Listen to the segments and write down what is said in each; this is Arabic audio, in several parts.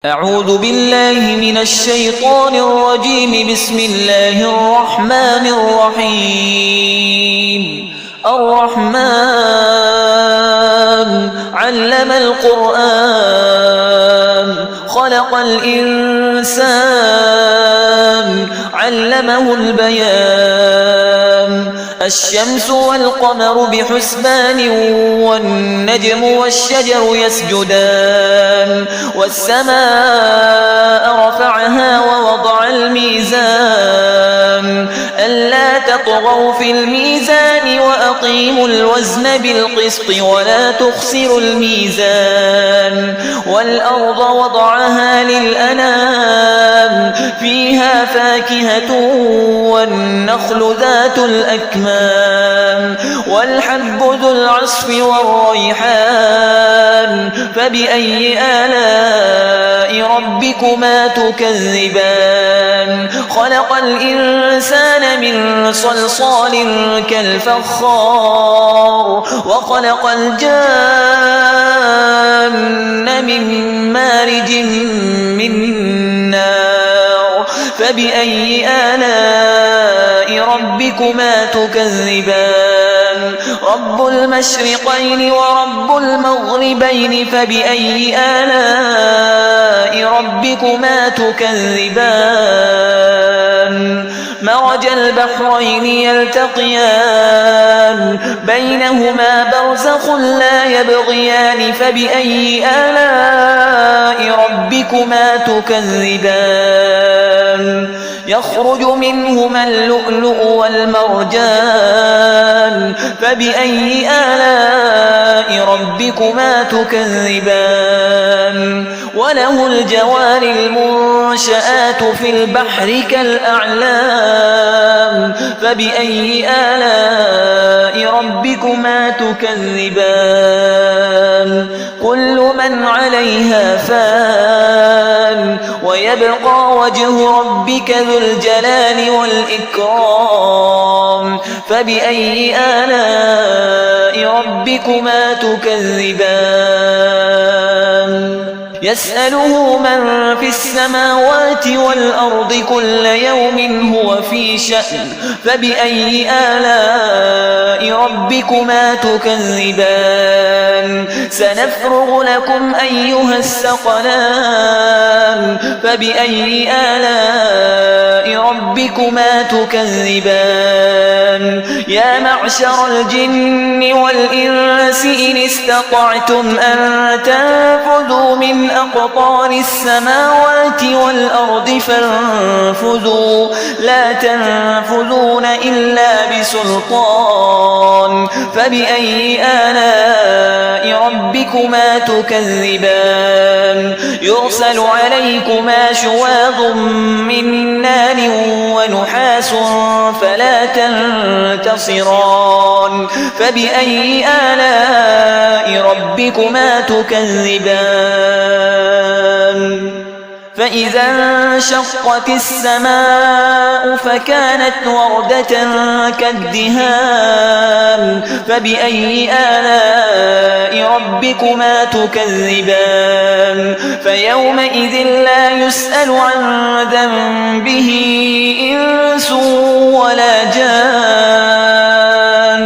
أعوذ بالله من الشيطان الرجيم. بسم الله الرحمن الرحيم. الرحمن علم القرآن خلق الإنسان علمه البيان. الشمس والقمر بحسبان والنجم والشجر يسجدان. والسماء رفعها ووضع الميزان ألا تطغوا في الميزان وأقيموا الوزن بالقسط ولا تخسروا الميزان. والأرض وضعها للأنام فيها فاكهة والنخل ذات الأكمام والحب ذو العصف والريحان. فبأي آلاء ربكما تكذبان؟ خلق الإنسان من صلصال كالفخار وخلق الجان من مارج من نار. فبأي آلاء ربكما تكذبان؟ رب المشرقين ورب المغربين. فبأي آلاء ربكما تكذبان؟ مرج البحرين يلتقيان بينهما برزخ لا يبغيان. فبأي آلاء ربكما تكذبان؟ يخرج منهما اللؤلؤ والمرجان. فبأي آلاء ربكما تكذبان؟ وله الجوار المنشآت في البحر كالأعلام. فبأي آلاء ربكما تكذبان؟ كل من عليها فان ويبقى وجه ربك ذو الجلال والإكرام. فبأي آلاء ربكما تكذبان؟ يسأله من في السماوات والأرض كل يوم هو في شأن. فبأي آلاء ربكما تكذبان؟ سنفرغ لكم أيها الثقلان. فبأي آلاء ربكما تكذبان؟ يا معشر الجن والإنس إن استطعتم أن تنفذوا من أقطار السماوات والأرض فانفذوا لا تنفذون إلا بسلطان. فبأي آلاء ربكما تكذبان؟ يرسل عليكما شواظ من نار ونحاس فلا تنتصران. فبأي آلاء ربكما تكذبان؟ فإذا انشقت السماء فكانت وردة كالدهان. فبأي آلاء ربكما تكذبان؟ فيومئذ لا يسأل عن ذنبه إنس ولا جان.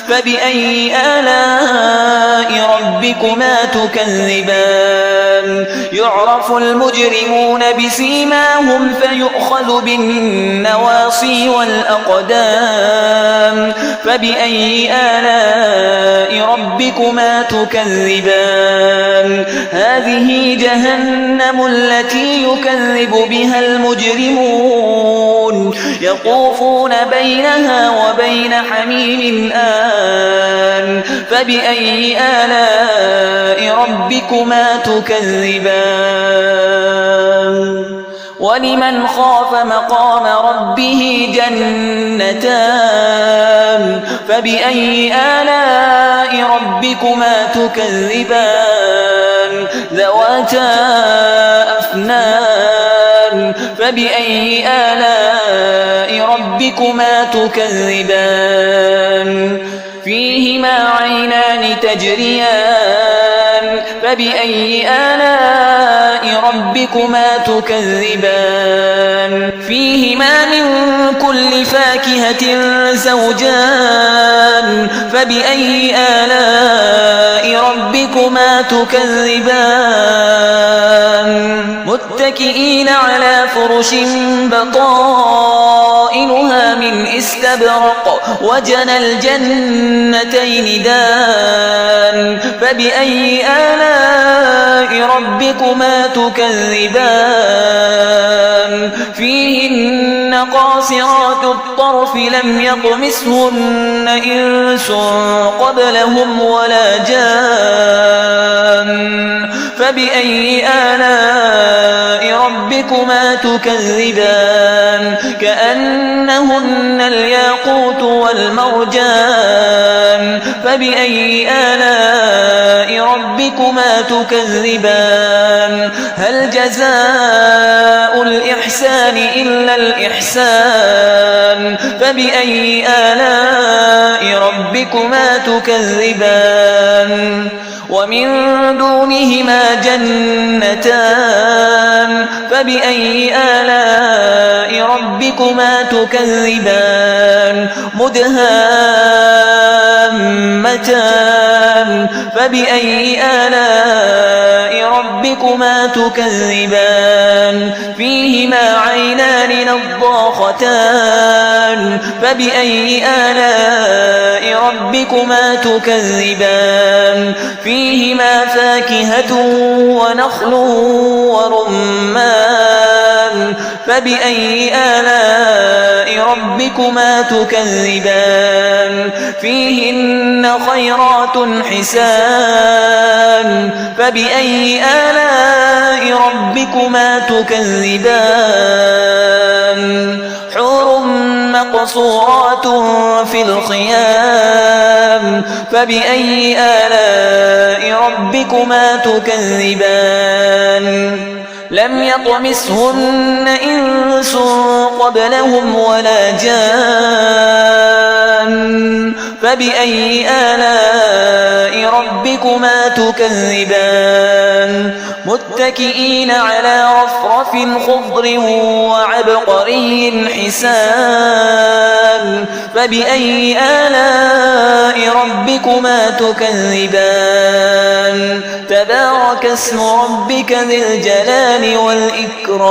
فبأي آلاء ربكما تكذبان؟ يعرف المجرمون بسيماهم فيؤخذ بالنواصي والأقدام. فبأي آلاء ربكما تكذبان؟ هذه جهنم التي يكذب بها المجرمون يطوفون بينها وبين حميم آن. فبأي آلاء ربكما تكذبان؟ ولمن خاف مقام ربه جنتان. فبأي آلاء ربكما تكذبان؟ ذواتا أفنان. فبأي آلاء ربكما تكذبان؟ فيهما عينان تجريان. فبأي آلاء ربكما تكذبان فيهما من كل فاكهة زوجان فبأي آلاء ربكما تكذبان متكئين على فرش بطائنها من استبرق وجنى الجنتين دان فبأي آلاء ربكما تكذبان فيهن قاصرات الطرف لم يطمثهن إنس قبلهم ولا جان فبأي آلاء ربكما تكذبان كأنهن الياقوت والمرجان فبأي آلاء ربكما تكذبان هل جزاء الإحسان إلا الإحسان فبأي آلاء ربكما تكذبان ومن دونهما جنتان فبأي آلاء ربكما تكذبان مدهامتان فبأي آلاء ربكما تكذبان فيهما عينان نضاختان فبأي آلاء ربكما تكذبان فيهما فاكهة ونخل ورمان فبأي آلاء ربكما تكذبان فيهن خيرات حسان فبأي آلاء ربكما تكذبان حور مقصورات في الخيام فبأي آلاء ربكما تكذبان لم يطمثهن إنس قبلهم ولا جان فبأي آلاء ربكما تكذبان متكئين على رفرف خضر وعبقري حسان فبأي آلاء ربكما تكذبان تبارك اسم ربك ذي الجلال والإكرام